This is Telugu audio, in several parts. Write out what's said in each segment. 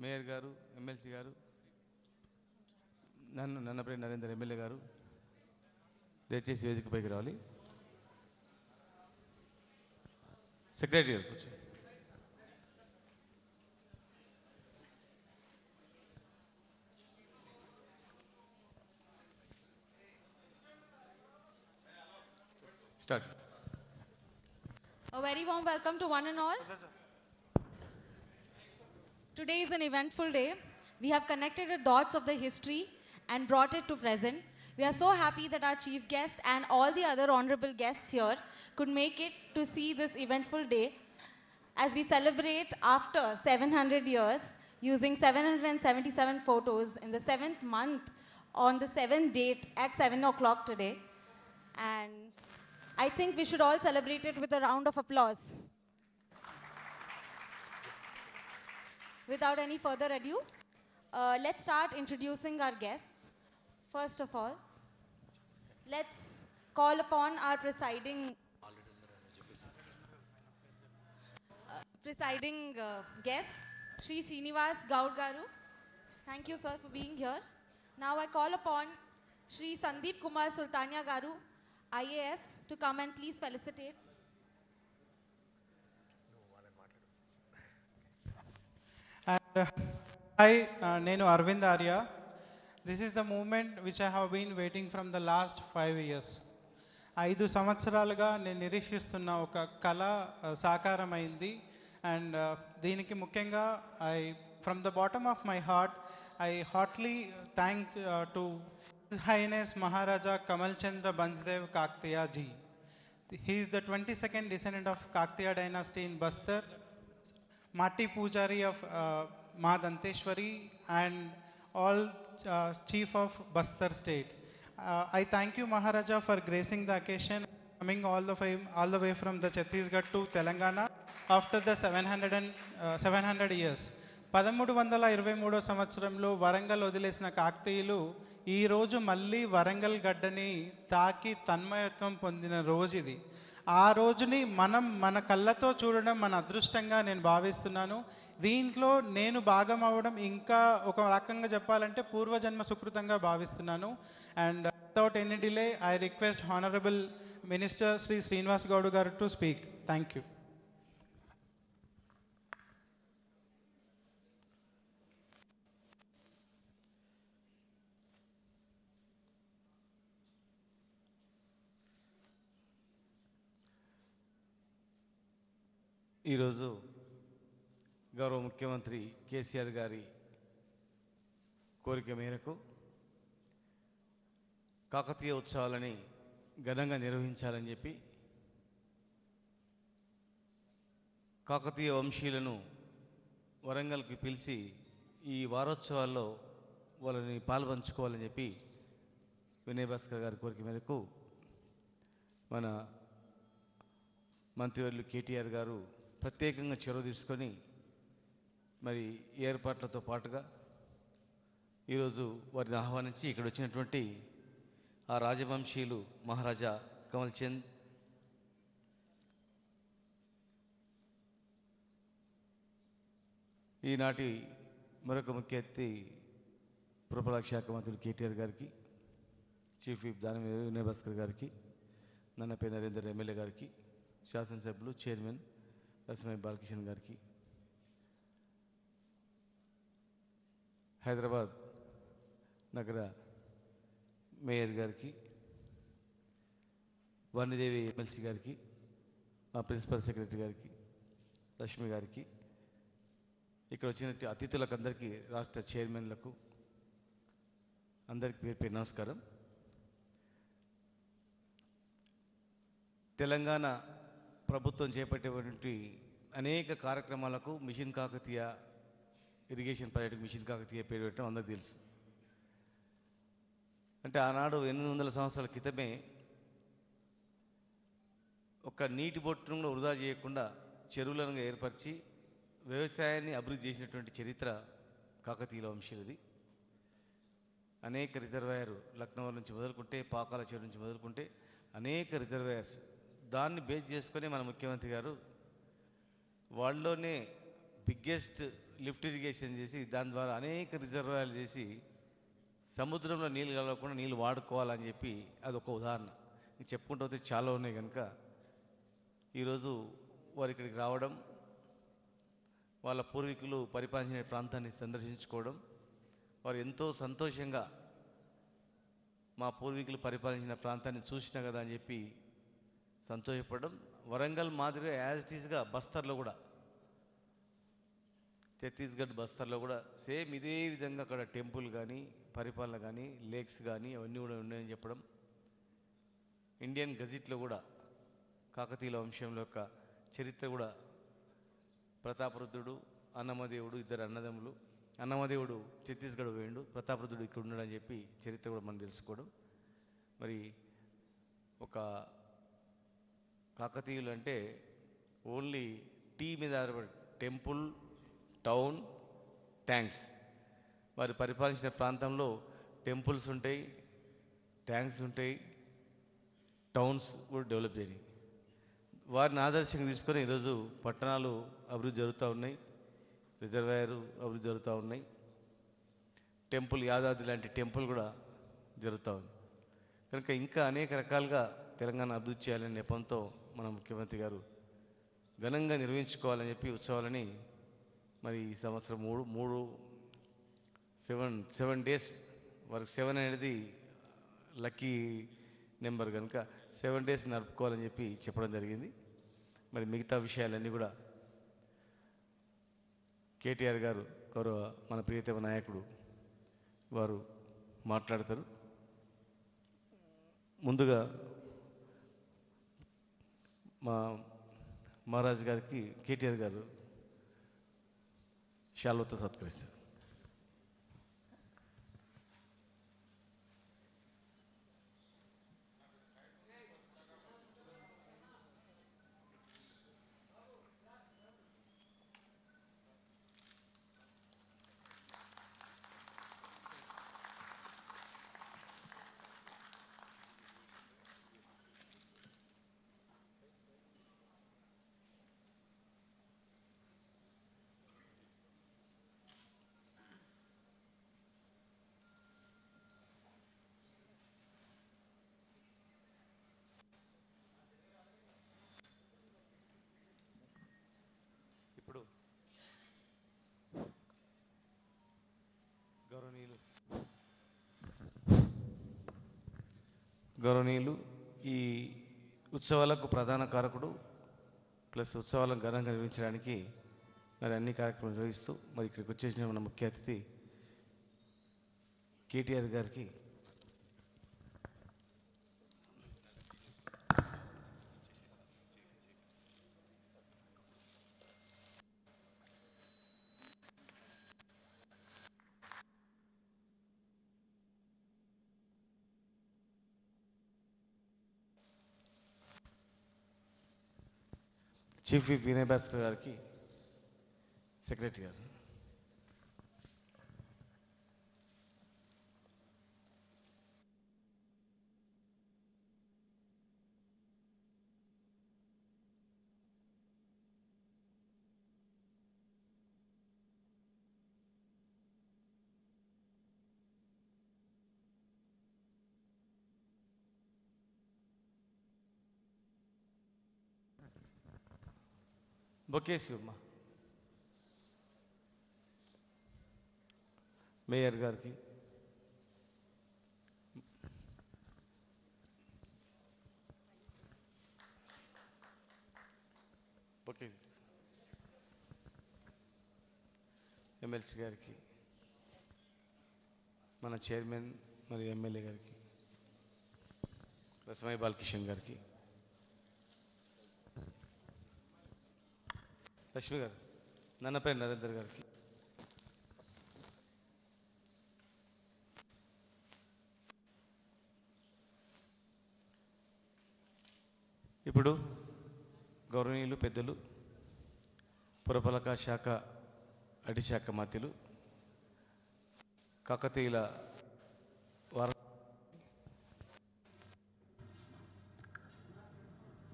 మేయర్ గారు, ఎమ్మెల్సీ గారు, నన్నపల్లి నరేందర్ ఎమ్మెల్యే గారు దయచేసి వేదికపైకి రావాలి. సెక్రటరీ గారు కూర్చో. Start. A very warm welcome to one and all. Today is an eventful day. We have connected the dots of the history and brought it to present. We are so happy that our chief guest and all the other honorable guests here could make it to see this eventful day as we celebrate after 700 years using 777 photos in the 7th month on the 7th date at 7 o'clock today. And I think we should all celebrate it with a round of applause. Without any further ado, let's start introducing our guests. First of all, let's call upon our presiding guest, Sri Srinivas Gaud Garu. Thank you, sir, for being here. Now I call upon Sri Sandeep Kumar Sultania Garu, IAS, to come and please felicitate. And hi, Nenu Arvind Arya. This is the movement which I have been waiting from the last 5 years. 5 సంవత్సరాలుగా నేను నిరీక్షిస్తున్న ఒక కళ సాకారమైంది. అండ్ దీనికి ముఖ్యంగా from the bottom of my heart I heartily thank to highness Maharaja Kamal Chandra Bhanjdeo Kakatiya ji. He is the 22nd descendant of Kakatiya dynasty in Bastar, Mati Pujari of Ma Danteshwari, and all chief of Bastar state. I thank you Maharaja for gracing the occasion, coming all the way from the Chhattisgarh to Telangana after the 700 years. 1323 సంవత్సరంలో వరంగల్ వదిలేసిన కాకతీయులు ఈ రోజు మళ్ళీ వరంగల్ గడ్డని తాకి తన్మయత్వం పొందిన రోజు ఇది. ఆ రోజుని మనం మన కళ్ళతో చూడడం మన అదృష్టంగా నేను భావిస్తున్నాను. దీంట్లో నేను భాగం అవ్వడం ఇంకా ఒక రకంగా చెప్పాలంటే పూర్వజన్మ సుకృతంగా భావిస్తున్నాను. And without any delay I request honourable minister Shri Srinivas Goud garu to speak. Thank you. ఈరోజు గౌరవ ముఖ్యమంత్రి కేసీఆర్ గారి కోరిక మేరకు కాకతీయ ఉత్సవాలని ఘనంగా నిర్వహించాలని చెప్పి కాకతీయ వంశీయులను వరంగల్కి పిలిచి ఈ వారోత్సవాల్లో వాళ్ళని పాల్పంచుకోవాలని చెప్పి వినయ్ భాస్కర్ గారి కోరిక మేరకు మన మంత్రివర్యులు కేటీఆర్ గారు ప్రత్యేకంగా చొరవ తీసుకొని మరి ఏర్పాట్లతో పాటుగా ఈరోజు వారిని ఆహ్వానించి ఇక్కడ వచ్చినటువంటి ఆ రాజవంశీయులు మహారాజా కమల్ చంద్, ఈనాటి మరొక ముఖ్య అతిథి పురపాలక శాఖ మంత్రులు కేటీఆర్ గారికి, చీఫ్ విప్ దాని వినయ్ భాస్కర్ గారికి, నన్నపల్లి నరేందర్ ఎమ్మెల్యే గారికి, శాసనసభ్యులు చైర్మన్ రసమై బాలకిషన్ గారికి, హైదరాబాద్ నగర మేయర్ గారికి, వాణిదేవి ఎమ్మెల్సీ గారికి, మా ప్రిన్సిపల్ సెక్రటరీ గారికి, లక్ష్మి గారికి, ఇక్కడ వచ్చిన అతిథులకు అందరికీ, రాష్ట్ర చైర్మన్లకు అందరికీ పేరు పేరు నమస్కారం. తెలంగాణ ప్రభుత్వం చేపట్టేటువంటి అనేక కార్యక్రమాలకు mission Kakatiya irrigation project mission Kakatiya పేరు పెట్టడం అందరికీ తెలుసు. అంటే ఆనాడు 800 సంవత్సరాల క్రితమే ఒక నీటి బొట్టును కూడా వృధా చేయకుండా చెరువులను ఏర్పరిచి వ్యవసాయాన్ని అభివృద్ధి చేసినటువంటి చరిత్ర కాకతీయుల వంశీయులది. అనేక రిజర్వాయర్ లక్నో నుంచి మొదలుకుంటే, పాకాల చెరువు నుంచి మొదలుకుంటే అనేక రిజర్వాయర్స్, దాన్ని బేస్ చేసుకొని మన ముఖ్యమంత్రి గారు వాళ్ళలోనే బిగ్గెస్ట్ లిఫ్ట్ ఇరిగేషన్ చేసి దాని ద్వారా అనేక రిజర్వాయర్లు చేసి సముద్రంలో నీళ్ళు కలవకుండా నీళ్ళు వాడుకోవాలని చెప్పి అదొక ఉదాహరణ. ఇది చెప్పుకుంటూ పోతే చాలా ఉన్నాయి కనుక ఈరోజు వారు ఇక్కడికి రావడం, వాళ్ళ పూర్వీకులు పరిపాలించిన ప్రాంతాన్ని సందర్శించుకోవడం, వారు ఎంతో సంతోషంగా మా పూర్వీకులు పరిపాలించిన ప్రాంతాన్ని చూసినా కదా అని చెప్పి సంతోషపడడం. వరంగల్ మాదిరిగా యాజ్ ఇట్ ఈస్గా బస్తర్లో కూడా, ఛత్తీస్గఢ్ బస్తర్లో కూడా సేమ్ ఇదే విధంగా అక్కడ టెంపుల్ కానీ పరిపాలన కానీ లేక్స్ కానీ అవన్నీ కూడా ఉన్నాయని చెప్పడం. ఇండియన్ గజిట్లో కూడా కాకతీయుల వంశంలో యొక్క చరిత్ర కూడా ప్రతాపరుద్రుడు, అన్నమదేవుడు ఇద్దరు అన్నదమ్ములు. అన్నమదేవుడు ఛత్తీస్గఢ్ పోయిండు, ప్రతాపరుద్రుడు ఇక్కడ ఉన్నాడని చెప్పి చరిత్ర కూడా మనం తెలుసుకోవడం. మరి ఒక కాకతీయులు అంటే ఓన్లీ టీ మీద ఆధారపడి టెంపుల్, టౌన్, ట్యాంక్స్. వారు పరిపాలించిన ప్రాంతంలో టెంపుల్స్ ఉంటాయి, ట్యాంక్స్ ఉంటాయి, టౌన్స్ కూడా డెవలప్ చేయని వారిని ఆదర్శంగా తీసుకొని ఈరోజు పట్టణాలు అభివృద్ధి జరుగుతూ ఉన్నాయి, రిజర్వాయర్ అభివృద్ధి జరుగుతూ ఉన్నాయి, టెంపుల్ యాదాద్రి లాంటి టెంపుల్ కూడా జరుగుతూ ఉంది. కనుక ఇంకా అనేక రకాలుగా తెలంగాణ అభివృద్ధి చేయాలనే నెపంతో మన ముఖ్యమంత్రి గారు ఘనంగా నిర్వహించుకోవాలని చెప్పి ఉత్సవాలని మరి ఈ సంవత్సరం సెవెన్ డేస్ వరకు, 7 అనేది లక్కీ నెంబర్ కనుక 7 డేస్ నడుపుకోవాలని చెప్పి చెప్పడం జరిగింది. మరి మిగతా విషయాలన్నీ కూడా కేటీఆర్ గారు, గౌరవ మన ప్రియతమ నాయకుడు వారు మాట్లాడతారు. ముందుగా మా మహారాజు గారికి కేటీఆర్ గారు శాల్వతో సత్కరిస్తారు. ఇప్పుడు గౌరవనీయులు ఈ ఉత్సవాలకు ప్రధాన కారకుడు ప్లస్ ఉత్సవాలను ఘనంగా నిర్వహించడానికి మరి అన్ని కార్యక్రమాలు నిర్వహిస్తూ మరి ఇక్కడికి వచ్చేసిన మన ముఖ్య అతిథి కేటీఆర్ గారికి చీఫ్ విప్ వినయ్ భాస్కర్ గారికి సెక్రటరీ గారు, బొకేసి ఉమ్మ మేయర్ గారికి, బొకేసి ఎమ్మెల్సీ గారికి, మన చైర్మన్ మరియు ఎమ్మెల్యే గారికి, రసమయ్య బాలకిషన్ గారికి, లక్ష్మి గారు, నన్నపల్లి నరేందర్ గారికి, ఇప్పుడు గౌరవనీయులు పెద్దలు పురపాలక శాఖ అడి శాఖ మంత్రులు కాకతీయుల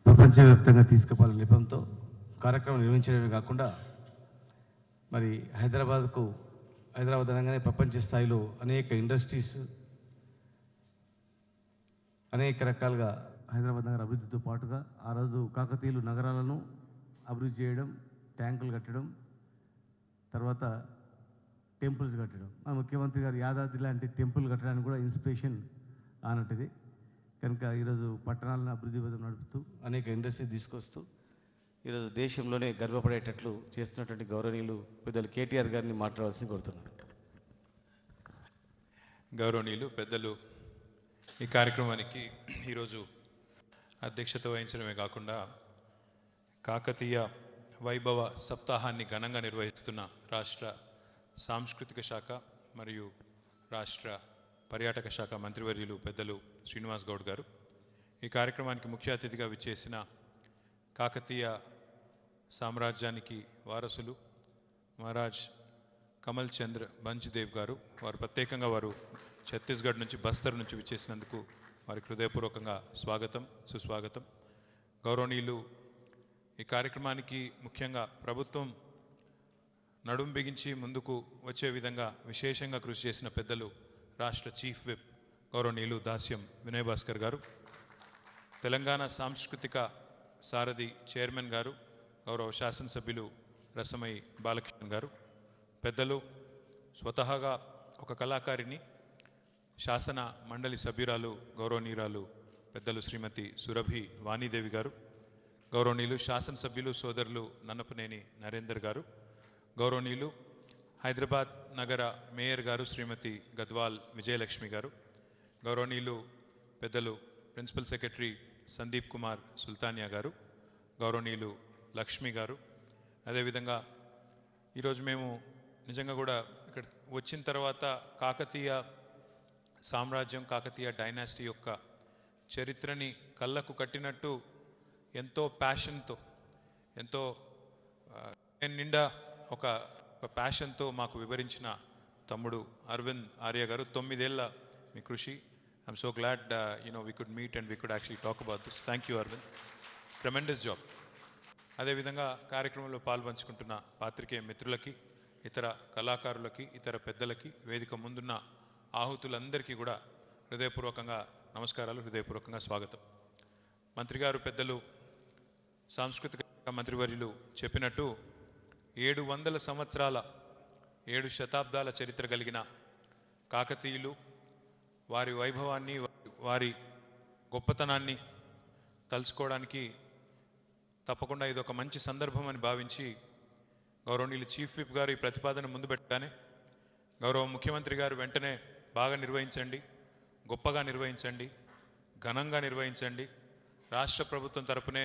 ప్రపంచవ్యాప్తంగా తీసుకుపోవాలనే నెపంతో కార్యక్రమం నిర్వహించడమే కాకుండా మరి హైదరాబాద్ అనగానే ప్రపంచ స్థాయిలో అనేక ఇండస్ట్రీస్, అనేక రకాలుగా హైదరాబాద్ నగర అభివృద్ధితో పాటుగా ఆ రోజు కాకతీయులు నగరాలను అభివృద్ధి చేయడం, ట్యాంకులు కట్టడం, తర్వాత టెంపుల్స్ కట్టడం. మా ముఖ్యమంత్రి గారు యాదాద్రి లాంటి టెంపుల్ కట్టడానికి కూడా ఇన్స్పిరేషన్ ఆనటిది. కనుక ఈరోజు పట్టణాలను అభివృద్ధి పథం నడుపుతూ అనేక ఇండస్ట్రీ తీసుకొస్తూ ఈరోజు దేశంలోనే గర్వపడేటట్లు చేస్తున్నటువంటి గౌరవనీయులు పెద్దలు కేటీఆర్ గారిని మాట్లాడాల్సి కోరుతున్నాను. గౌరవనీయులు పెద్దలు ఈ కార్యక్రమానికి ఈరోజు అధ్యక్షత వహించడమే కాకుండా కాకతీయ వైభవ సప్తాహాన్ని ఘనంగా నిర్వహిస్తున్న రాష్ట్ర సాంస్కృతిక శాఖ మరియు రాష్ట్ర పర్యాటక శాఖ మంత్రివర్యులు పెద్దలు శ్రీనివాస్ గౌడ్ గారు, ఈ కార్యక్రమానికి ముఖ్య అతిథిగా విచ్చేసిన కాకతీయ సామ్రాజ్యానికి వారసులు మహారాజ్ కమల్ చంద్ర బంజ్దేవ్ గారు, వారు ప్రత్యేకంగా ఛత్తీస్గఢ్ నుంచి బస్తర్ నుంచి విచ్చేసినందుకు వారికి హృదయపూర్వకంగా స్వాగతం, సుస్వాగతం. గౌరవనీయులు ఈ కార్యక్రమానికి ముఖ్యంగా ప్రభుత్వం నడుం బిగించి ముందుకు వచ్చే విధంగా విశేషంగా కృషి చేసిన పెద్దలు రాష్ట్ర చీఫ్ విప్ గౌరవనీయులు దాస్యం వినయ్ భాస్కర్ గారు, తెలంగాణ సాంస్కృతిక సారథి చైర్మన్ గారు గౌరవ శాసనసభ్యులు రసమై బాలకృష్ణ గారు, పెద్దలు స్వతహాగా ఒక కళాకారిణి, శాసన మండలి సభ్యురాలు గౌరవనీయురాలు పెద్దలు శ్రీమతి సురభి వాణీదేవి గారు, గౌరవనీయులు శాసనసభ్యులు సోదరులు నన్నపనేని నరేందర్ గారు, గౌరవనీయులు హైదరాబాద్ నగర మేయర్ గారు శ్రీమతి గద్వాల్ విజయలక్ష్మి గారు, గౌరవనీయులు పెద్దలు ప్రిన్సిపల్ సెక్రటరీ సందీప్ కుమార్ సుల్తానియా గారు, గౌరవనీయులు లక్ష్మి గారు. అదేవిధంగా ఈరోజు మేము నిజంగా కూడా ఇక్కడ వచ్చిన తర్వాత కాకతీయ సామ్రాజ్యం, కాకతీయ డైనాసిటీ యొక్క చరిత్రని కళ్ళకు కట్టినట్టు ఎంతో ప్యాషన్తో, ఎంతో నిండా ఒక ప్యాషన్తో మాకు వివరించిన తమ్ముడు అరవింద్ ఆర్య గారు, 9 ఏళ్ల మీ కృషి. I'm so glad we could meet and we could actually talk about this. Thank you Arvind, tremendous job. అదేవిధంగా కార్యక్రమంలో పాల్పంచుకుంటున్న పాత్రికేయ మిత్రులకి, ఇతర కళాకారులకి, ఇతర పెద్దలకి, వేదిక ముందున్న ఆహుతులందరికీ కూడా హృదయపూర్వకంగా నమస్కారాలు, హృదయపూర్వకంగా స్వాగతం. మంత్రి గారు పెద్దలు సాంస్కృతిక మంత్రివర్యులు చెప్పినట్టు 700 సంవత్సరాల 7 శతాబ్దాల చరిత్ర కలిగిన కాకతీయులు వారి వైభవాన్ని, వారి గొప్పతనాన్ని తలుచుకోవడానికి తప్పకుండా ఇది ఒక మంచి సందర్భం అని భావించి గౌరవనీయులు చీఫ్ విప్ గారు ఈ ప్రతిపాదన ముందు పెట్టగానే గౌరవ ముఖ్యమంత్రి గారు వెంటనే బాగా నిర్వహించండి, గొప్పగా నిర్వహించండి, ఘనంగా నిర్వహించండి, రాష్ట్ర ప్రభుత్వం తరపునే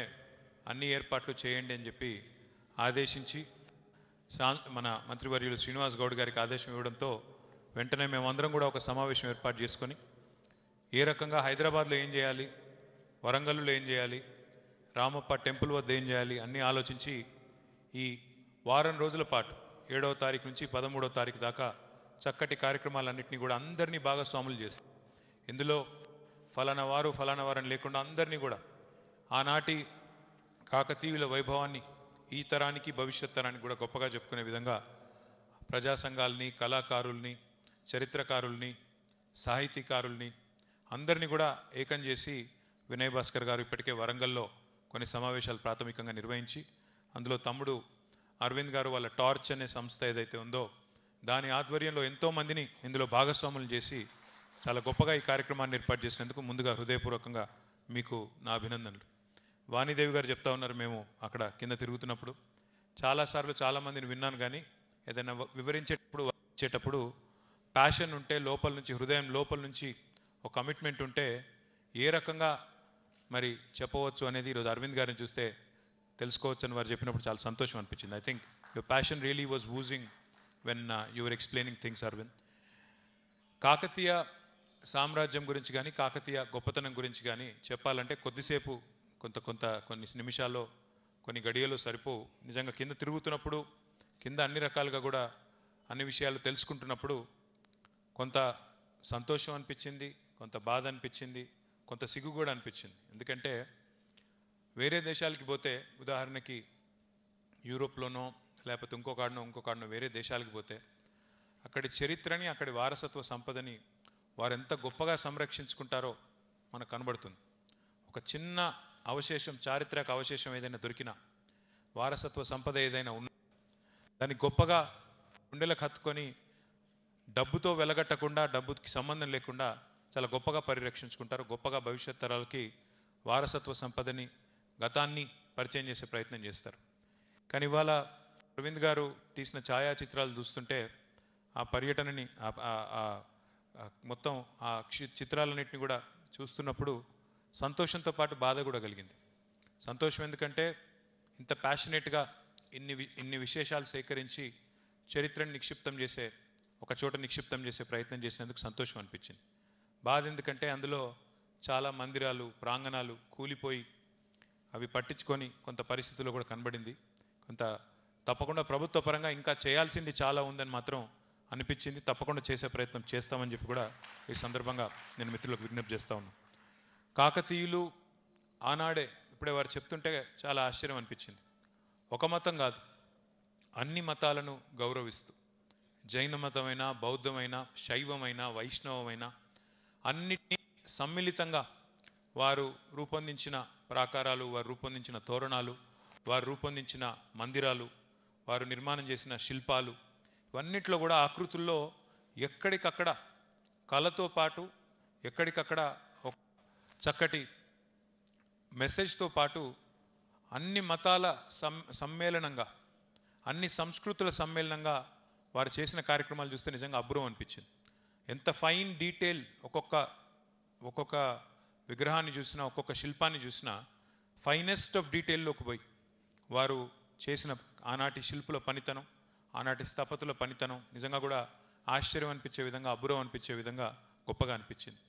అన్ని ఏర్పాట్లు చేయండి అని చెప్పి ఆదేశించి మన మంత్రివర్యులు శ్రీనివాస్ గౌడ్ గారికి ఆదేశం ఇవ్వడంతో వెంటనే మేమందరం కూడా ఒక సమావేశం ఏర్పాటు చేసుకొని ఏ రకంగా హైదరాబాద్లో ఏం చేయాలి, వరంగల్లో ఏం చేయాలి, రామప్ప టెంపుల్ వద్ద ఏం చేయాలి అన్నీ ఆలోచించి ఈ వారం రోజుల పాటు 7వ తారీఖు నుంచి 13వ తారీఖు దాకా చక్కటి కార్యక్రమాలన్నింటినీ కూడా అందరినీ భాగస్వాములు చేస్తాం. ఇందులో ఫలానా వారని లేకుండా అందరినీ కూడా ఆనాటి కాకతీయుల వైభవాన్ని ఈ తరానికి, భవిష్యత్ తరానికి కూడా గొప్పగా చెప్పుకునే విధంగా ప్రజా సంఘాలని, కళాకారుల్ని, చరిత్రకారుల్ని, సాహితీకారుల్ని అందరినీ కూడా ఏకం చేసి వినయ్ భాస్కర్ గారు ఇప్పటికే వరంగల్లో కొన్ని సమావేశాలు ప్రాథమికంగా నిర్వహించి అందులో తమ్ముడు అరవింద్ గారు వాళ్ళ టార్చ్ అనే సంస్థ ఏదైతే ఉందో దాని ఆధ్వర్యంలో ఎంతోమందిని ఇందులో భాగస్వాములు చేసి చాలా గొప్పగా ఈ కార్యక్రమాన్ని ఏర్పాటు చేసినందుకు ముందుగా హృదయపూర్వకంగా మీకు నా అభినందనలు. వాణీదేవి గారు చెప్తా ఉన్నారు, మేము అక్కడ కింద తిరుగుతున్నప్పుడు చాలాసార్లు చాలామందిని విన్నాను, కానీ ఏదైనా వివరించేటప్పుడు ప్యాషన్ ఉంటే లోపల నుంచి, హృదయం లోపల నుంచి ఒక కమిట్మెంట్ ఉంటే ఏ రకంగా మరి చెప్పవచ్చు అనేది ఈరోజు అరవింద్ గారిని చూస్తే తెలుసుకోవచ్చు అని వారు చెప్పినప్పుడు చాలా సంతోషం అనిపించింది. I think your passion really was oozing when your explaining things Aravind. Kakatiya సామ్రాజ్యం గురించి కానీ, కాకతీయ గొప్పతనం గురించి కానీ చెప్పాలంటే కొద్దిసేపు కొన్ని నిమిషాల్లో, కొన్ని గడియలు సరిపోవు. నిజంగా కింద తిరుగుతున్నప్పుడు, కింద అన్ని రకాలుగా కూడా అన్ని విషయాలు తెలుసుకుంటున్నప్పుడు కొంత సంతోషం అనిపించింది, కొంత బాధ అనిపించింది, కొంత సిగ్గు కూడా అనిపించింది. ఎందుకంటే వేరే దేశాలకి పోతే, ఉదాహరణకి యూరోప్లోనో లేకపోతే ఇంకొకడనో వేరే దేశాలకు పోతే అక్కడి చరిత్రని అక్కడి వారసత్వ సంపదని వారు ఎంత గొప్పగా సంరక్షించుకుంటారో మనకు కనబడుతుంది. ఒక చిన్న అవశేషం, చారిత్రక అవశేషం ఏదైనా దొరికినా, వారసత్వ సంపద ఏదైనా ఉన్నా దాన్ని గొప్పగా గుండెలకు హత్తుకొని డబ్బుతో వెలగట్టకుండా, డబ్బుకి సంబంధం లేకుండా చాలా గొప్పగా పరిరక్షించుకుంటారు. గొప్పగా భవిష్యత్ తరాలకి వారసత్వ సంపదని, గతాన్ని పరిచయం చేసే ప్రయత్నం చేస్తారు. కానీ ఇవాళ అరవింద్ గారు తీసిన ఛాయాచిత్రాలు చూస్తుంటే ఆ పర్యటనని మొత్తం ఆ చిత్రాలన్నింటినీ కూడా చూస్తున్నప్పుడు సంతోషంతో పాటు బాధ కూడా కలిగింది. సంతోషం ఎందుకంటే ఇంత ప్యాషనేట్గా ఇన్ని విశేషాలు సేకరించి చరిత్రను ఒక చోట నిక్షిప్తం చేసే ప్రయత్నం చేసినందుకు సంతోషం అనిపించింది. బాధ ఎందుకంటే అందులో చాలా మందిరాలు, ప్రాంగణాలు కూలిపోయి అవి పట్టించుకొని కొంత పరిస్థితుల్లో కూడా కనబడింది. కొంత తప్పకుండా ప్రభుత్వ పరంగా ఇంకా చేయాల్సింది చాలా ఉందని మాత్రం అనిపించింది. తప్పకుండా చేసే ప్రయత్నం చేస్తామని చెప్పి కూడా ఈ సందర్భంగా నేను మిత్రులకు విజ్ఞప్తి చేస్తా ఉన్నాను. కాకతీయులు ఆనాడే ఇప్పుడే వారు చెప్తుంటే చాలా ఆశ్చర్యం అనిపించింది. ఒక మతం కాదు, అన్ని మతాలను గౌరవిస్తూ, జైన మతమైనా, బౌద్ధమైనా, శైవమైనా, వైష్ణవమైనా అన్నిటినీ సమ్మిళితంగా వారు రూపొందించిన ప్రాకారాలు, వారు రూపొందించిన తోరణాలు, వారు రూపొందించిన మందిరాలు, వారు నిర్మాణం చేసిన శిల్పాలు, ఇవన్నిట్లో కూడా ఆకృతుల్లో ఎక్కడికక్కడ కళతో పాటు ఎక్కడికక్కడ ఒక చక్కటి మెసేజ్తో పాటు అన్ని మతాల సమ్మేళనంగా, అన్ని సంస్కృతుల సమ్మేళనంగా వారు చేసిన కార్యక్రమాలు చూస్తే నిజంగా అబ్బురం అనిపించింది. ఎంత ఫైన్ డీటెయిల్ ఒక్కొక్క విగ్రహాన్ని చూసినా, ఒక్కొక్క శిల్పాన్ని చూసినా ఫైనెస్ట్ ఆఫ్ డీటెయిల్లోకి పోయి వారు చేసిన ఆనాటి శిల్పుల పనితనం, ఆనాటి స్థపతుల పనితనం నిజంగా కూడా ఆశ్చర్యం అనిపించే విధంగా, అబ్బురం అనిపించే విధంగా గొప్పగా అనిపించింది.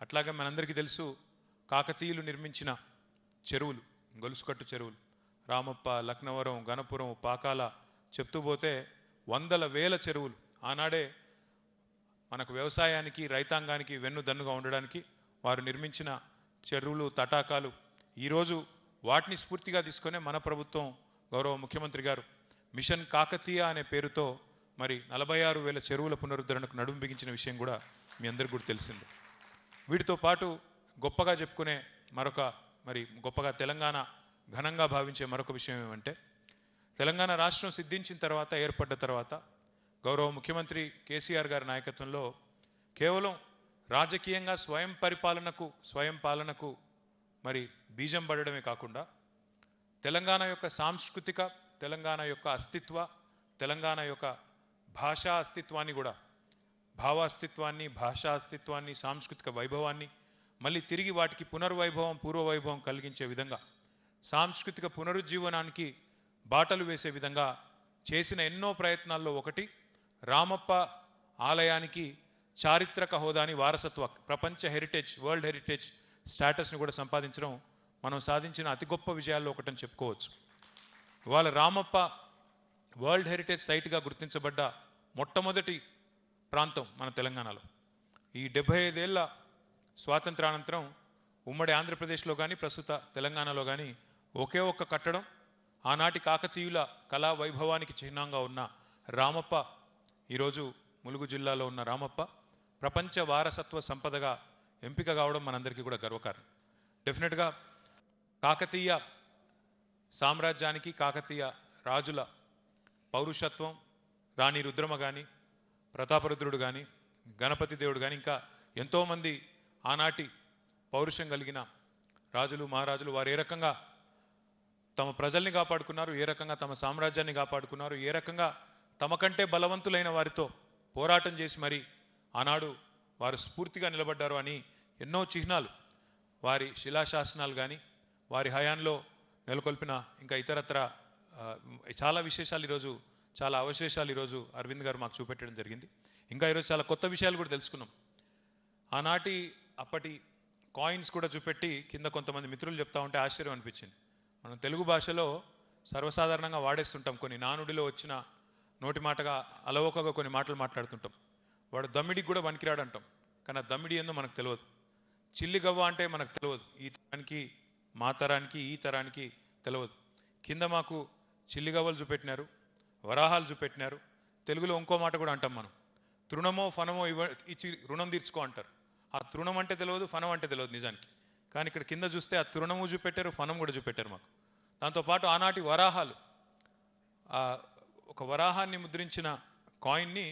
అట్లాగే మనందరికీ తెలుసు కాకతీయులు నిర్మించిన చెరువులు, గొలుసుకట్టు చెరువులు, రామప్ప, లక్నవరం, గణపురం, పాకాల చెప్తూ పోతే వందల వేల చెరువులు ఆనాడే మనకు వ్యవసాయానికి, రైతాంగానికి వెన్నుదన్నుగా ఉండడానికి వారు నిర్మించిన చెరువులు, తటాకాలు ఈరోజు వాటిని స్ఫూర్తిగా తీసుకునే మన ప్రభుత్వం, గౌరవ ముఖ్యమంత్రి గారు మిషన్ కాకతీయ అనే పేరుతో మరి 46,000 చెరువుల పునరుద్ధరణకు నడుం బిగించిన విషయం కూడా మీ అందరికీ కూడా తెలిసింది. వీటితో పాటు గొప్పగా చెప్పుకునే గొప్పగా తెలంగాణ ఘనంగా భావించే మరొక విషయం ఏమంటే, తెలంగాణ రాష్ట్రం సిద్ధించిన తర్వాత, ఏర్పడ్డ తర్వాత గౌరవ ముఖ్యమంత్రి కేసీఆర్ గారి నాయకత్వంలో కేవలం రాజకీయంగా స్వయం పాలనకు మరి బీజం పడడమే కాకుండా తెలంగాణ యొక్క సాంస్కృతిక, తెలంగాణ యొక్క అస్తిత్వ, తెలంగాణ యొక్క భాషా అస్తిత్వాన్ని కూడా, భావాస్తిత్వాన్ని, భాషా అస్తిత్వాన్ని, సాంస్కృతిక వైభవాన్ని మళ్ళీ తిరిగి వాటికి పునర్వైభవం, పూర్వవైభవం కలిగించే విధంగా, సాంస్కృతిక పునరుజ్జీవనానికి బాటలు వేసే విధంగా చేసిన ఎన్నో ప్రయత్నాల్లో ఒకటి రామప్ప ఆలయానికి చారిత్రక హోదాని, వారసత్వ ప్రపంచ హెరిటేజ్, వరల్డ్ హెరిటేజ్ స్టేటస్ని కూడా సంపాదించడం మనం సాధించిన అతి గొప్ప విజయాల్లో ఒకటని చెప్పుకోవచ్చు. ఇవాళ రామప్ప వరల్డ్ హెరిటేజ్ సైట్గా గుర్తించబడ్డ మొట్టమొదటి ప్రాంతం మన తెలంగాణలో. ఈ 75 ఏళ్ల స్వాతంత్రానంతరం ఉమ్మడి ఆంధ్రప్రదేశ్లో కానీ, ప్రస్తుత తెలంగాణలో కానీ ఒకే ఒక్క కట్టడం, ఆనాటి కాకతీయుల కళా వైభవానికి చిహ్నంగా ఉన్న రామప్ప, ఈరోజు ములుగు జిల్లాలో ఉన్న రామప్ప ప్రపంచ వారసత్వ సంపదగా ఎంపిక కావడం మనందరికీ కూడా గర్వకారణం. డెఫినెట్గా కాకతీయ సామ్రాజ్యానికి, కాకతీయ రాజుల పౌరుషత్వం, రాణి రుద్రమ కానీ, ప్రతాపరుద్రుడు కానీ, గణపతి దేవుడు కానీ, ఇంకా ఎంతోమంది ఆనాటి పౌరుషం కలిగిన రాజులు, మహారాజులు వారు ఏ రకంగా తమ ప్రజల్ని కాపాడుకున్నారు, ఏ రకంగా తమ సామ్రాజ్యాన్ని కాపాడుకున్నారు, ఏ రకంగా తమ కంటే బలవంతులైన వారితో పోరాటం చేసి మరి ఆనాడు వారు స్ఫూర్తిగా నిలబడ్డారు అని ఎన్నో చిహ్నాలు, వారి శిలాశాసనాలు కానీ, వారి హయాంలో నెలకొల్పిన ఇంకా ఇతరత్ర చాలా విశేషాలు ఈరోజు, చాలా అవశేషాలు ఈరోజు అరవింద్ గారు మాకు చూపెట్టడం జరిగింది. ఇంకా ఈరోజు చాలా కొత్త విషయాలు కూడా తెలుసుకున్నాం. ఆనాటి అప్పటి కాయిన్స్ కూడా చూపెట్టి కింద కొంతమంది మిత్రులు చెప్తా ఉంటే ఆశ్చర్యం అనిపించింది. మనం తెలుగు భాషలో సర్వసాధారణంగా వాడేస్తుంటాం, కొన్ని నానుడిలో వచ్చిన నోటి మాటగా అలవోకగా కొన్ని మాటలు మాట్లాడుతుంటాం. వాడు దమ్మిడికి కూడా వనికిరాడు అంటాం, కానీ ఆ దమ్మిడి ఏందో మనకు తెలియదు. చిల్లిగవ్వ అంటే మనకు తెలియదు, ఈ తరానికి, మా తరానికి, ఈ తరానికి తెలియదు. కింద మాకు చిల్లిగవ్వలు చూపెట్టినారు, వరాహాలు చూపెట్టినారు. తెలుగులో ఇంకో మాట కూడా అంటాం మనం, తృణమో ఫనమో ఇచ్చి రుణం తీర్చుకో అంటారు. ఆ తృణం అంటే తెలియదు, ఫనం అంటే తెలియదు నిజానికి. కానీ ఇక్కడ కింద చూస్తే ఆ తృణము చూపెట్టారు, ఫనం కూడా చూపెట్టారు మాకు. దాంతోపాటు ఆనాటి వరాహాలు, ఆ ఒక వరాహాన్ని ముద్రించిన కాయిన్ని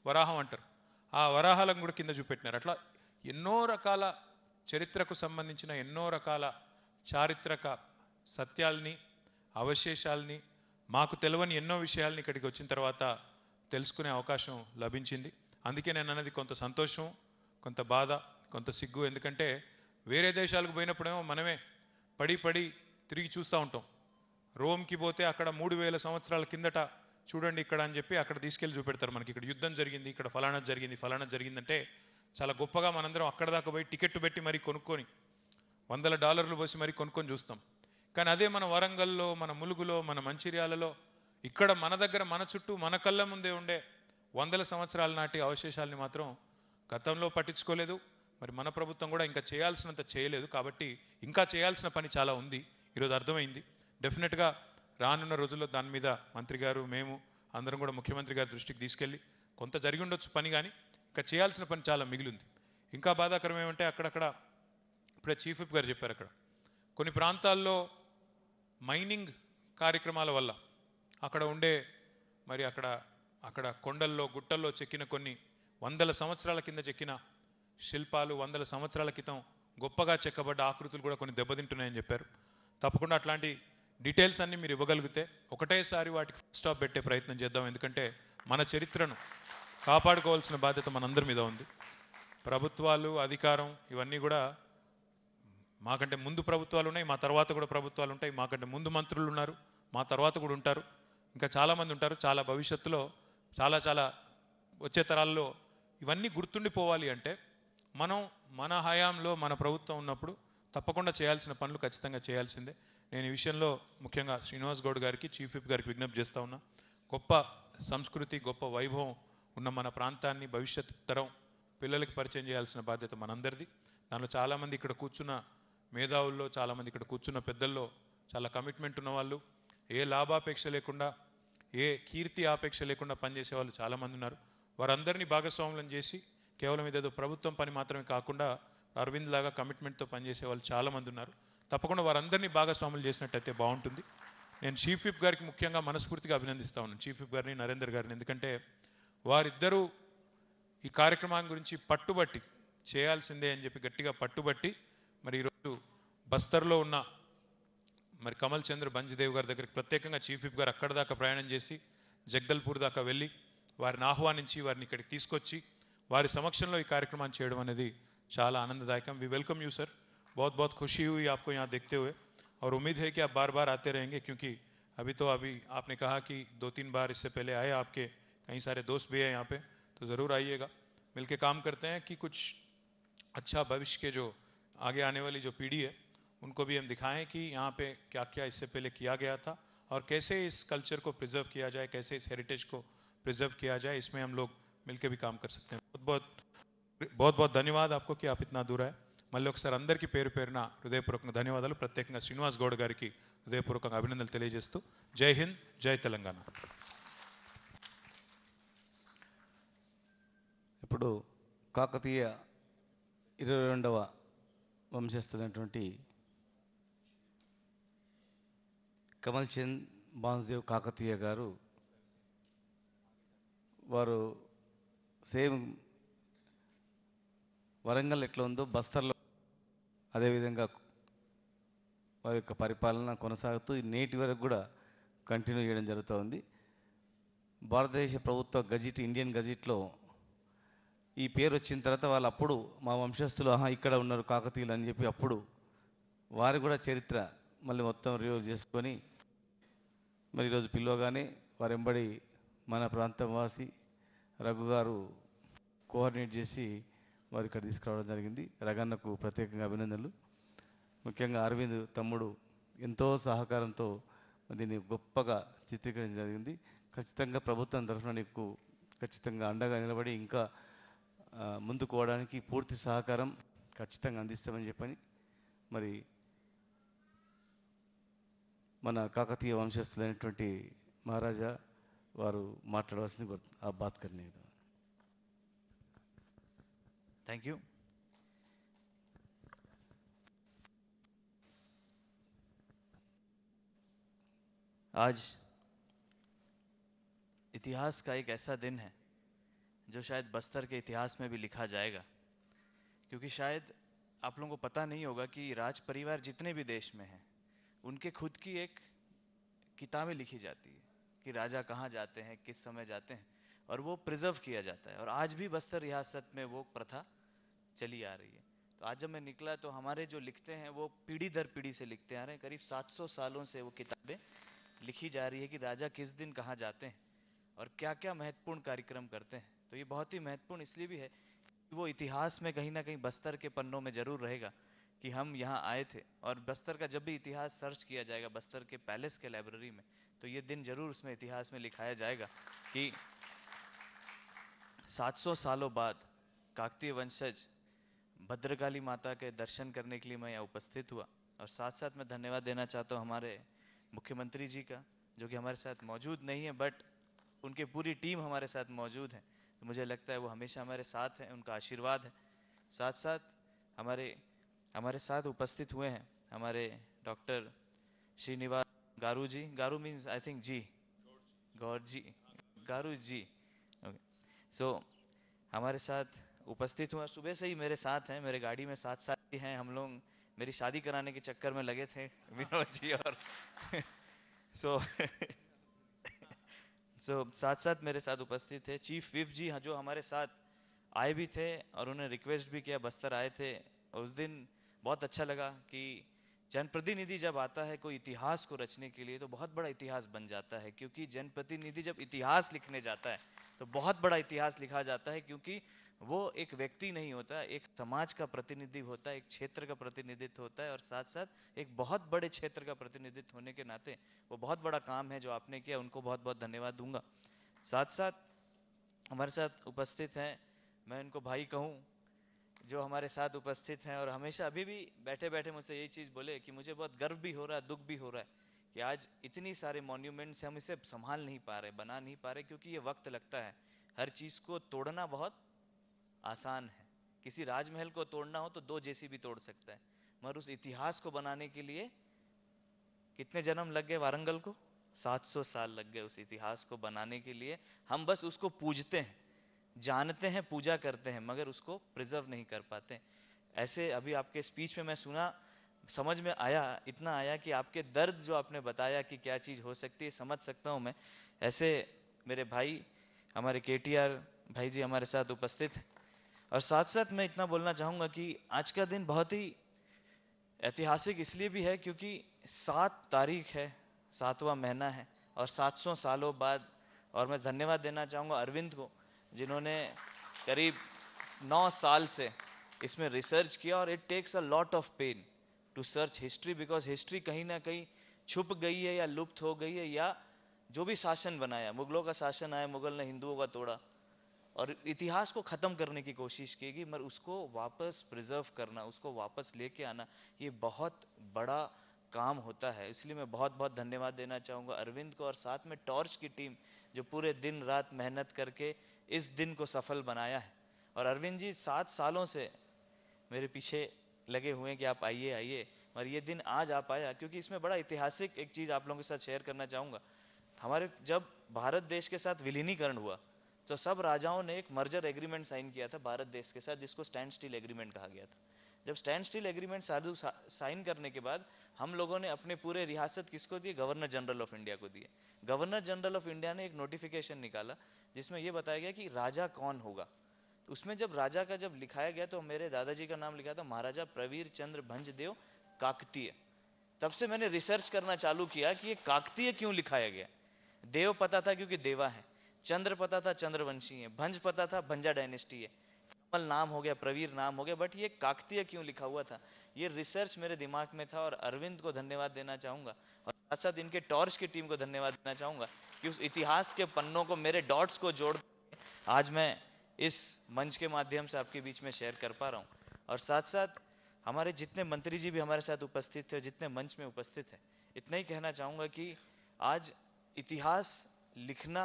వరాహం అంటారు, ఆ వరాహాలను కూడా కింద చూపెట్టినారు. అట్లా ఎన్నో రకాల చరిత్రకు సంబంధించిన ఎన్నో రకాల చారిత్రక సత్యాల్ని, అవశేషాల్ని, మాకు తెలియని ఎన్నో విషయాల్ని ఇక్కడికి వచ్చిన తర్వాత తెలుసుకునే అవకాశం లభించింది. అందుకే నేను అన్నది కొంత సంతోషం, కొంత బాధ, కొంత సిగ్గు. ఎందుకంటే వేరే దేశాలకు పోయినప్పుడేమో మనమే పడి పడి తిరిగి చూస్తూ ఉంటాం. రోమ్కి పోతే అక్కడ 3000 సంవత్సరాల కిందట చూడండి ఇక్కడ అని చెప్పి అక్కడ తీసుకెళ్ళి చూపెడతారు మనకి, ఇక్కడ యుద్ధం జరిగింది, ఇక్కడ ఫలానా జరిగింది, ఫలానా జరిగిందంటే చాలా గొప్పగా మనందరం అక్కడ దాకా పోయి టికెట్ పెట్టి మరీ కొనుక్కొని $100 పోసి మరీ కొనుక్కొని చూస్తాం. కానీ అదే మన వరంగల్లో, మన ములుగులో, మన మంచిర్యాలలో, ఇక్కడ మన దగ్గర మన చుట్టూ మన కళ్ళ ముందే ఉండే 100 సంవత్సరాల నాటి అవశేషాలని మాత్రం గతంలో పట్టించుకోలేదు. మరి మన ప్రభుత్వం కూడా ఇంకా చేయాల్సినంత చేయలేదు. కాబట్టి ఇంకా చేయాల్సిన పని చాలా ఉంది, ఈరోజు అర్థమైంది. డెఫినెట్గా రానున్న రోజుల్లో దాని మీద మంత్రి గారు, మేము అందరం కూడా ముఖ్యమంత్రి గారి దృష్టికి తీసుకెళ్ళి, కొంత జరిగి ఉండొచ్చు పని, కానీ ఇంకా చేయాల్సిన పని చాలా మిగిలింది. ఇంకా బాధాకరం ఏమంటే అక్కడక్కడ ఇప్పుడే చీఫ్ విప్ గారు చెప్పారు, అక్కడ కొన్ని ప్రాంతాల్లో మైనింగ్ కార్యక్రమాల వల్ల అక్కడ ఉండే మరి అక్కడ కొండల్లో గుట్టల్లో చెక్కిన కొన్ని 100 సంవత్సరాల కింద చెక్కిన శిల్పాలు, 100 సంవత్సరాల క్రితం గొప్పగా చెక్కబడ్డ ఆకృతులు కూడా కొన్ని దెబ్బతింటున్నాయని చెప్పారు. తప్పకుండా అట్లాంటి డీటెయిల్స్ అన్నీ మీరు ఇవ్వగలిగితే ఒకటేసారి వాటికి స్టాప్ పెట్టే ప్రయత్నం చేద్దాం. ఎందుకంటే మన చరిత్రను కాపాడుకోవాల్సిన బాధ్యత మనందరి మీద ఉంది. ప్రభుత్వాలు, అధికారం ఇవన్నీ కూడా, మాకంటే ముందు ప్రభుత్వాలు ఉన్నాయి, మా తర్వాత కూడా ప్రభుత్వాలు ఉంటాయి, మాకంటే ముందు మంత్రులు ఉన్నారు, మా తర్వాత కూడా ఉంటారు, ఇంకా చాలామంది ఉంటారు. చాలా భవిష్యత్తులో చాలా వచ్చే తరాల్లో ఇవన్నీ గుర్తుండిపోవాలి అంటే మనం మన హయాంలో మన ప్రభుత్వం ఉన్నప్పుడు తప్పకుండా చేయాల్సిన పనులు ఖచ్చితంగా చేయాల్సిందే. నేను ఈ విషయంలో ముఖ్యంగా శ్రీనివాస్ గౌడ్ గారికి, చీఫ్ విప్ గారికి విజ్ఞప్తి చేస్తా ఉన్నా. గొప్ప సంస్కృతి, గొప్ప వైభవం ఉన్న మన ప్రాంతాన్ని భవిష్యత్ తరం పిల్లలకి పరిచయం చేయాల్సిన బాధ్యత మనందరిది. దానిలో చాలామంది ఇక్కడ కూర్చున్న మేధావుల్లో, చాలామంది ఇక్కడ కూర్చున్న పెద్దల్లో చాలా కమిట్మెంట్ ఉన్నవాళ్ళు, ఏ లాభాపేక్ష లేకుండా, ఏ కీర్తి ఆపేక్ష లేకుండా పనిచేసే వాళ్ళు చాలామంది ఉన్నారు. వారందరినీ భాగస్వాములను చేసి కేవలం ఇదేదో ప్రభుత్వం పని మాత్రమే కాకుండా అరవింద్ లాగా కమిట్మెంట్తో పనిచేసే వాళ్ళు చాలామంది ఉన్నారు. తప్పకుండా వారందరినీ భాగస్వాములు చేసినట్టయితే బాగుంటుంది. నేను చీఫ్ విప్ గారికి ముఖ్యంగా మనస్ఫూర్తిగా అభినందిస్తా ఉన్నాను, చీఫ్ విప్ గారిని, నరేందర్ గారిని. ఎందుకంటే వారిద్దరూ ఈ కార్యక్రమాన్ని గురించి పట్టుబట్టి చేయాల్సిందే అని చెప్పి గట్టిగా పట్టుబట్టి మరి ఈరోజు బస్తర్లో ఉన్న మరి కమల్ చంద్ర బంజిదేవ్ గారి దగ్గరికి ప్రత్యేకంగా చీఫ్ విప్ గారు అక్కడ దాకా ప్రయాణం చేసి జగదల్పూర్ దాకా వెళ్ళి వారిని ఆహ్వానించి వారిని ఇక్కడికి తీసుకొచ్చి వారి సమక్షంలో ఈ కార్యక్రమాన్ని చేయడం అనేది చాలా ఆనందదాయకం. వి వెల్కమ్ యూ सर, बहुत बहुत खुशी हुई आपको यहाँ देखते हुए और उम्मीद है कि आप बार बार आते रहेंगे, क्योंकि अभी आपने कहा कि 2-3 बार इससे पहले आए, आपके कई सारे दोस्त भी हैं यहाँ पे, तो ज़रूर आइएगा, मिलके काम करते हैं कि कुछ अच्छा भविष्य के जो आगे आने वाली जो पीढ़ी है उनको भी हम दिखाएं कि यहाँ पे क्या क्या इससे पहले किया गया था और कैसे इस कल्चर को प्रिजर्व किया जाए, कैसे इस हेरिटेज को प्रिजर्व किया जाए, इसमें हम लोग मिलकर भी काम कर सकते हैं. बहुत बहुत धन्यवाद आपको कि आप इतना दूर आए. మళ్ళీ ఒకసారి అందరికీ పేరు పేరున హృదయపూర్వకంగా ధన్యవాదాలు. ప్రత్యేకంగా శ్రీనివాస్ గౌడ్ గారికి హృదయపూర్వకంగా అభినందనలు తెలియజేస్తూ జై హింద్, జై తెలంగాణ. ఇప్పుడు కాకతీయ 22వ వంశస్థులైనటువంటి కమల్ చంద్ బాన్స్దేవ్ కాకతీయ గారు, వారు సేమ్ వరంగల్ ఎట్లా ఉందో బస్తర్లో అదేవిధంగా వారి యొక్క పరిపాలన కొనసాగుతూ నేటి వరకు కూడా కంటిన్యూ చేయడం జరుగుతూ ఉంది. భారతదేశ ప్రభుత్వ గజిట్, ఇండియన్ గజిట్లో ఈ పేరు వచ్చిన తర్వాత వాళ్ళు అప్పుడు మా వంశస్థులు ఇక్కడ ఉన్నారు కాకతీయులు అని చెప్పి అప్పుడు వారు కూడా చరిత్ర మళ్ళీ మొత్తం రివ్యూ చేసుకొని మరి ఈరోజు పిలవగానే వారెంబడి మన ప్రాంతం వాసి రఘు గారు కోఆర్డినేట్ చేసి వారు ఇక్కడ తీసుకురావడం జరిగింది. రగన్నకు ప్రత్యేకంగా అభినందనలు. ముఖ్యంగా అరవింద్ తమ్ముడు ఎంతో సహకారంతో దీన్ని గొప్పగా చిత్రీకరించడం జరిగింది. ఖచ్చితంగా ప్రభుత్వం తరఫున నీకు ఖచ్చితంగా అండగా నిలబడి ఇంకా ముందుకు పోవడానికి పూర్తి సహకారం ఖచ్చితంగా అందిస్తామని చెప్పని మరి మన కాకతీయ వంశస్థులైనటువంటి మహారాజా వారు మాట్లాడవలసింది ఆ బాత్ కర్నే थैंक यू। आज इतिहास का एक ऐसा दिन है जो शायद बस्तर के इतिहास में भी लिखा जाएगा, क्योंकि शायद आप लोगों को पता नहीं होगा कि राज परिवार जितने भी देश में हैं उनके खुद की एक किताबें लिखी जाती है कि राजा कहाँ जाते हैं, किस समय जाते हैं, और वो प्रिजर्व किया जाता है। और आज भी बस्तर रियासत में वो प्रथा चली आ रही है। तो आज जब मैं निकला तो हमारे जो लिखते हैं वो पीढ़ी दर पीढ़ी से लिखते आ रहे हैं, करीब 700 सालों से वो किताबें लिखी जा रही है कि राजा किस दिन कहाँ जाते हैं और क्या क्या महत्वपूर्ण कार्यक्रम करते हैं। तो ये बहुत ही महत्वपूर्ण इसलिए भी है कि वो इतिहास में कहीं ना कहीं बस्तर के पन्नों में जरूर रहेगा कि हम यहाँ आए थे। और बस्तर का जब भी इतिहास सर्च किया जाएगा बस्तर के पैलेस के लाइब्रेरी में, तो ये दिन जरूर उसमें इतिहास में लिखाया जाएगा कि 700 सालों बाद काकतीय वंशज भद्रकाली माता के दर्शन करने के लिए मैं यहाँ उपस्थित हुआ। और साथ साथ मैं धन्यवाद देना चाहता हूँ हमारे मुख्यमंत्री जी का, जो कि हमारे साथ मौजूद नहीं है बट उनकी पूरी टीम हमारे साथ मौजूद है। तो मुझे लगता है वो हमेशा हमारे साथ हैं, उनका आशीर्वाद है। साथ साथ हमारे हमारे साथ उपस्थित हुए हैं हमारे doctor Srinivas garu ji, garu means I think ji, गौर जी, गारू जी, ओके। सो हमारे साथ उपस्थित हुआ, सुबह से ही मेरे साथ हैं, मेरे गाड़ी में साथ साथ ही हैं हम लोग। मेरी शादी कराने के चक्कर में लगे थे विनोद जी और सो साथ साथ मेरे साथ उपस्थित थे चीफ विप जी, जो हमारे साथ आए भी थे और उन्हें रिक्वेस्ट भी किया, बस्तर आए थे। और उस दिन बहुत अच्छा लगा कि जनप्रतिनिधि जब आता है कोई इतिहास को रचने के लिए तो बहुत बड़ा इतिहास बन जाता है, क्योंकि जनप्रतिनिधि जब इतिहास लिखने जाता है तो बहुत बड़ा इतिहास लिखा जाता है, क्योंकि वो एक व्यक्ति नहीं होता, एक समाज का प्रतिनिधि होता है, एक क्षेत्र का प्रतिनिधित्व होता है, और साथ साथ एक बहुत बड़े क्षेत्र का प्रतिनिधित्व होने के नाते वो बहुत बड़ा काम है जो आपने किया, उनको बहुत बहुत धन्यवाद दूंगा। साथ साथ हमारे साथ उपस्थित हैं, मैं इनको भाई कहूँ, जो हमारे साथ उपस्थित हैं और हमेशा अभी भी बैठे बैठे मुझसे यही चीज़ बोले कि मुझे बहुत गर्व भी हो रहा है, दुख भी हो रहा है कि आज इतनी सारे मॉन्यूमेंट्स हम इसे संभाल नहीं पा रहे, बना नहीं पा रहे, क्योंकि ये वक्त लगता है। हर चीज़ को तोड़ना बहुत आसान है, किसी राजमहल को तोड़ना हो तो 2 जेसीबी तोड़ सकता है, मगर उस इतिहास को बनाने के लिए कितने जन्म लग गए वारंगल को? 700 साल लग गए उस इतिहास को बनाने के लिए। हम बस उसको पूजते हैं, जानते हैं, पूजा करते हैं, मगर उसको प्रिजर्व नहीं कर पाते। ऐसे अभी आपके स्पीच में मैं सुना, समझ में आया, इतना आया कि आपके दर्द जो आपने बताया कि क्या चीज़ हो सकती है, समझ सकता हूँ मैं। ऐसे मेरे भाई हमारे केटीआर भाई जी हमारे साथ उपस्थित हैं। और साथ साथ मैं इतना बोलना चाहूँगा कि आज का दिन बहुत ही ऐतिहासिक इसलिए भी है क्योंकि 7 तारीख है, 7वां महीना है और 700 सालों बाद। और मैं धन्यवाद देना चाहूँगा अरविंद को, जिन्होंने करीब 9 साल से इसमें रिसर्च किया। और it takes a lot of pain to search history, because history कहीं ना कहीं छुप गई है या लुप्त हो गई है, या जो भी शासन बनाया, मुगलों का शासन आया, मुगल ने हिंदुओं का तोड़ा और इतिहास को खत्म करने की कोशिश की, मगर उसको वापस प्रिजर्व करना, उसको वापस लेके आना, ये बहुत बड़ा काम होता है। इसलिए मैं बहुत बहुत धन्यवाद देना चाहूँगा अरविंद को और साथ में टॉर्च की टीम, जो पूरे दिन रात मेहनत करके इस दिन को सफल बनाया है। और अरविंद जी 7 सालों से मेरे पीछे लगे हुए हैं कि आप आइए आइए, और ये दिन आज आ पाया, क्योंकि इसमें बड़ा ऐतिहासिक एक चीज़ आप लोगों के साथ शेयर करना चाहूँगा। हमारे जब भारत देश के साथ विलीनीकरण हुआ तो सब राजाओं ने एक मर्जर एग्रीमेंट साइन किया था भारत देश के साथ, जिसको स्टैंड स्टिल एग्रीमेंट कहा गया था। जब स्टैंड स्टिल एग्रीमेंट साइन करने के बाद हम लोगों ने अपने पूरे रियासत किसको दिए? गवर्नर जनरल ऑफ इंडिया को दिए। गवर्नर जनरल ऑफ इंडिया ने एक नोटिफिकेशन निकाला जिसमें यह बताया गया कि राजा कौन होगा। तो उसमें जब राजा का जब लिखाया गया तो मेरे दादाजी का नाम लिखा था महाराजा प्रवीर चंद्र भंजदेव काकतीय। तब से मैंने रिसर्च करना चालू किया कि ये काकतीय क्यों लिखाया गया। देव पता था क्योंकि देवा है, चंद्र पता था चंद्रवंशी है, भंज पता था भंजा डायनेस्टी है, कमल नाम हो गया, प्रवीर नाम हो गया, बट ये काकतीय क्यों लिखा हुआ था, ये रिसर्च मेरे दिमाग में था। और अरविंद को धन्यवाद देना चाहूंगा और साथ साथ इनके टॉर्च की टीम को धन्यवाद देना चाहूंगा कि उस इतिहास के पन्नों को, मेरे डॉट्स को जोड़ आज मैं इस मंच के माध्यम से आपके बीच में शेयर कर पा रहा हूँ। और साथ साथ हमारे जितने मंत्री जी भी हमारे साथ उपस्थित थे, जितने मंच में उपस्थित हैं, इतना ही कहना चाहूँगा कि आज इतिहास लिखना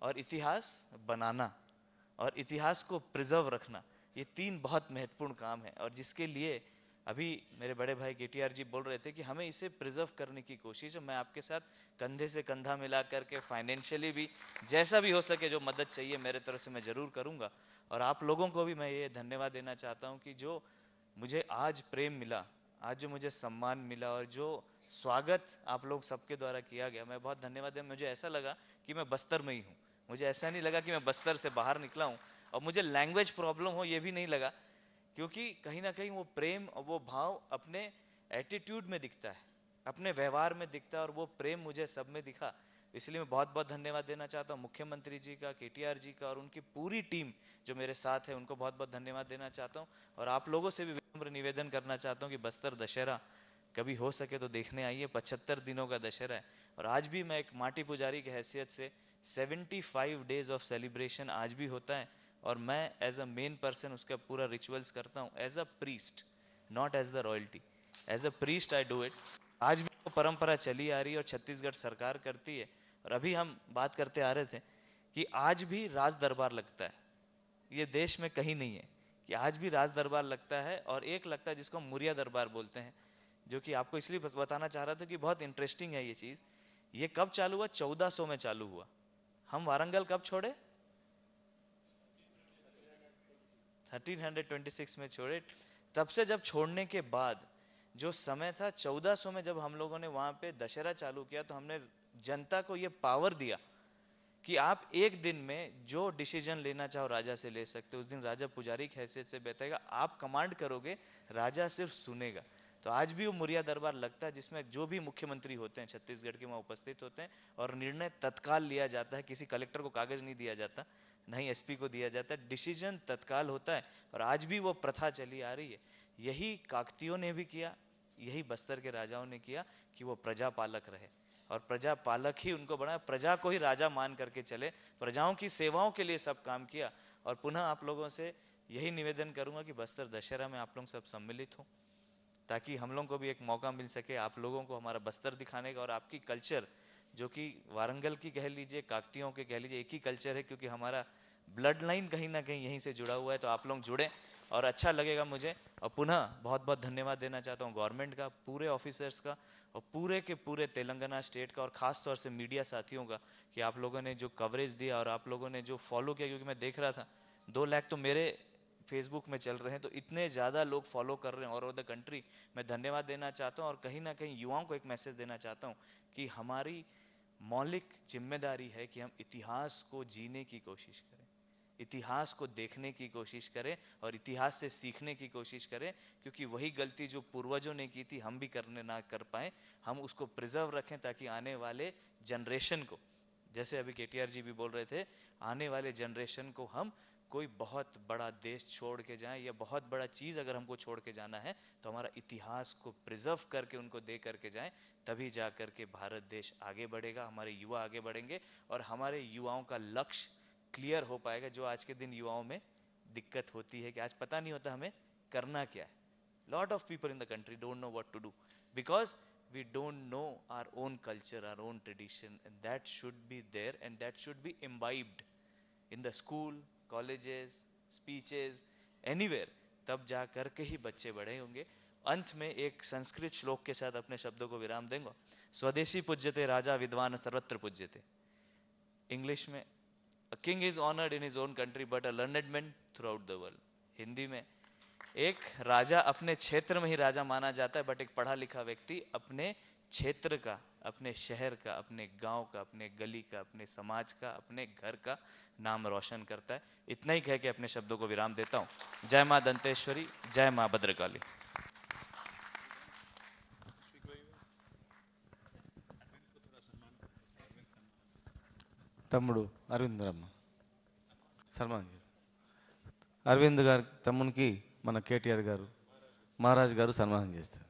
और इतिहास बनाना और इतिहास को प्रिजर्व रखना, ये तीन बहुत महत्वपूर्ण काम है। और जिसके लिए अभी मेरे बड़े भाई केटीआर जी बोल रहे थे कि हमें इसे प्रिजर्व करने की कोशिश है। मैं आपके साथ कंधे से कंधा मिला करके फाइनेंशियली भी जैसा भी हो सके जो मदद चाहिए मेरे तरफ से मैं जरूर करूंगा। और आप लोगों को भी मैं ये धन्यवाद देना चाहता हूं कि जो मुझे आज प्रेम मिला, आज जो मुझे सम्मान मिला और जो स्वागत आप लोग सबके द्वारा किया गया, मैं बहुत धन्यवाद दिया। मुझे ऐसा लगा कि मैं बस्तर में ही हूँ, मुझे ऐसा नहीं लगा कि मैं बस्तर से बाहर निकला हूँ। और मुझे लैंग्वेज प्रॉब्लम हो ये भी नहीं लगा, क्योंकि कहीं ना कहीं वो प्रेम और वो भाव अपने एटीट्यूड में दिखता है, अपने व्यवहार में दिखता है, और वो प्रेम मुझे सब में दिखा। इसलिए मैं बहुत बहुत धन्यवाद देना चाहता हूँ मुख्यमंत्री जी का, केटीआर जी का और उनकी पूरी टीम जो मेरे साथ है, उनको बहुत बहुत धन्यवाद देना चाहता हूँ। और आप लोगों से भी विनम्र निवेदन करना चाहता हूँ कि बस्तर दशहरा कभी हो सके तो देखने आइए। 75 दिनों का दशहरा है और आज भी मैं एक माटी पुजारी की हैसियत से 75 डेज ऑफ सेलिब्रेशन आज भी होता है, और मैं एज अ मेन पर्सन उसका पूरा रिचुअल्स करता हूँ as a priest, not as the royalty, as a priest I do इट। आज भी वो परंपरा चली आ रही है और छत्तीसगढ़ सरकार करती है। और अभी हम बात करते आ रहे थे कि आज भी राज दरबार लगता है, ये देश में कहीं नहीं है कि आज भी राज दरबार लगता है। और एक लगता है जिसको हम मुरिया दरबार बोलते हैं, जो कि आपको इसलिए बताना चाह रहा था कि बहुत इंटरेस्टिंग है ये चीज। ये कब चालू हुआ? 1400 में चालू हुआ। हम वारंगल कब छोड़े? 1326 में छोड़े। तब से जब छोड़ने के बाद जो समय था 1400 में, जब हम लोगों ने वहां पे दशहरा चालू किया, तो हमने जनता को ये पावर दिया कि आप एक दिन में जो डिसीजन लेना चाहो राजा से ले सकते हो। उस दिन राजा पुजारी की हैसियत से बैठेगा, आप कमांड करोगे, राजा सिर्फ सुनेगा। तो आज भी वो मुरिया दरबार लगता है जिसमें जो भी मुख्यमंत्री होते हैं छत्तीसगढ़ के वहां उपस्थित होते हैं और निर्णय तत्काल लिया जाता है। किसी कलेक्टर को कागज नहीं दिया जाता, नहीं एसपी को दिया जाता है, डिसीजन तत्काल होता है। और आज भी वो प्रथा चली आ रही है। यही काकतियों ने भी किया, यही बस्तर के राजाओं ने किया कि वो प्रजा पालक रहे और प्रजा पालक ही उनको बनाया, प्रजा को ही राजा मान करके चले, प्रजाओं की सेवाओं के लिए सब काम किया। और पुनः आप लोगों से यही निवेदन करूंगा कि बस्तर दशहरा में आप लोग सब सम्मिलित हो, ताकि हम लोगों को भी एक मौका मिल सके आप लोगों को हमारा बस्तर दिखाने का और आपकी कल्चर, जो कि वारंगल की कह लीजिए, काकतियों के कह लीजिए, एक ही कल्चर है, क्योंकि हमारा ब्लड लाइन कहीं ना कहीं यहीं से जुड़ा हुआ है। तो आप लोग जुड़े और अच्छा लगेगा मुझे। और पुनः बहुत बहुत धन्यवाद देना चाहता हूँ गवर्नमेंट का, पूरे ऑफिसर्स का और पूरे के पूरे तेलंगाना स्टेट का, और खास तौर से मीडिया साथियों का, कि आप लोगों ने जो कवरेज दिया और आप लोगों ने जो फॉलो किया। क्योंकि मैं देख रहा था 2 लाख तो मेरे फेसबुक में चल रहे हैं, तो इतने ज़्यादा लोग फॉलो कर रहे हैं ऑल ओवर द कंट्री। मैं धन्यवाद देना चाहता हूँ और कहीं ना कहीं युवाओं को एक मैसेज देना चाहता हूँ कि हमारी मौलिक जिम्मेदारी है कि हम इतिहास को जीने की कोशिश करें, इतिहास को देखने की कोशिश करें और इतिहास से सीखने की कोशिश करें। क्योंकि वही गलती जो पूर्वजों ने की थी हम भी करने ना कर पाए, हम उसको प्रिजर्व रखें ताकि आने वाले जनरेशन को, जैसे अभी केटीआर जी भी बोल रहे थे, आने वाले जनरेशन को हम कोई बहुत बड़ा देश छोड़ के जाएं या बहुत बड़ा चीज अगर हमको छोड़ के जाना है तो हमारा इतिहास को प्रिजर्व करके उनको दे करके जाएं, तभी जा करके भारत देश आगे बढ़ेगा, हमारे युवा आगे बढ़ेंगे और हमारे युवाओं का लक्ष्य क्लियर हो पाएगा। जो आज के दिन युवाओं में दिक्कत होती है कि आज पता नहीं होता हमें करना क्या है। Lot of people in the country don't know what to do because we don't know our own culture, our own tradition, and that should be there and that should be imbibed in the school, colleges, speeches, anywhere. तब जा करके ही बच्चे बड़े होंगे। अंत में एक संस्कृत श्लोक के साथ अपने शब्दों को विराम देंगे। स्वदेशी पूज्यते राजा विद्वान सर्वत्र पूज्यते। इंग्लिश में A king is honored in his own country but a learned man throughout the world. Hindi में एक राजा अपने क्षेत्र में ही राजा माना जाता है, बट एक पढ़ा लिखा व्यक्ति अपने क्षेत्र का, अपने शहर का, अपने गांव का, अपने गली का, अपने समाज का, अपने घर का नाम रोशन करता है। इतना ही कह के अपने शब्दों को विराम देता हूं। जय मां दंतेश्वरी, जय मां भद्रकाली। తమ్ముడు అరవింద్ రమ్మ సన్మాన్ చేస్తారు. అరవింద్ గారి తమ్మునికి మన కేటీఆర్ గారు, మహారాజ్ గారు సన్మానం చేస్తారు.